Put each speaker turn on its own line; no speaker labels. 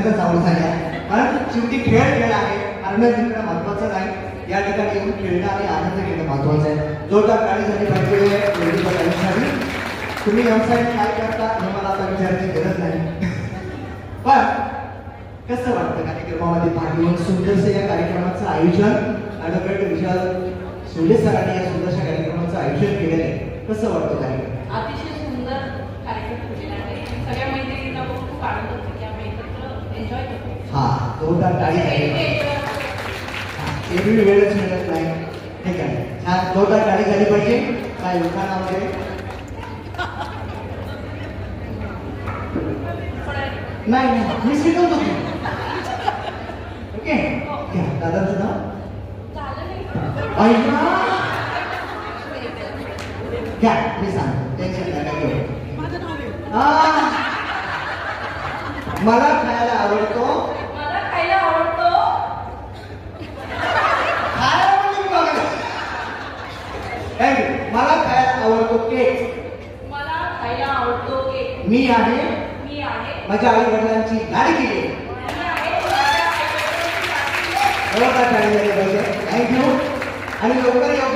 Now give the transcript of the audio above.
सगळ्यांचा आवड झाली आहे. कारण शेवटी खेळ खेळ आहे, आनंद जिंकणं महत्वाचं नाही, या ठिकाणी येऊन खेळणं आणि आनंद घेणं महत्वाचं आहे. जोरदार गाडी झाली पाहिजे. तुम्ही व्यवसाय काय करता हे मला आता विचारण्याची गरज नाही, पण कसं वाटतं कार्यक्रमामध्ये भाग घेऊन? सुंदरसे या कार्यक्रमाचं आयोजन ॲडव्होकेट विशाल सोले सरांनी या सुंदरशा कार्यक्रमाचं आयोजन केलेलं आहे. कसं वाटतं कार्यक्रम?
अतिशय सुंदर कार्यक्रम केलेला आहे. सगळ्या मैत्रिणींना बघून खूप आनंद होतो की आम्ही एकत्र एन्जॉय करतो.
हा, जोरदार गाडी झाली. एरवी वेळच मिळत नाही, ठीक आहे. छान जोरदार गाडी झाली पाहिजे. काय उखाणा वगैरे नाही नाही, मी शिकवतो की. ओके, घ्या दादाचं नाव. घ्या, मी सांगतो, टेन्शन नका घेऊ. मला खायला आवडतो.
मला खायला आवडतो.
मला खायला आवडतो केक.
मला खायला आवडतो केक.
मी आहे माझ्या आई वडिलांची लाडकी. थँक्यू आणि लवकर येऊ.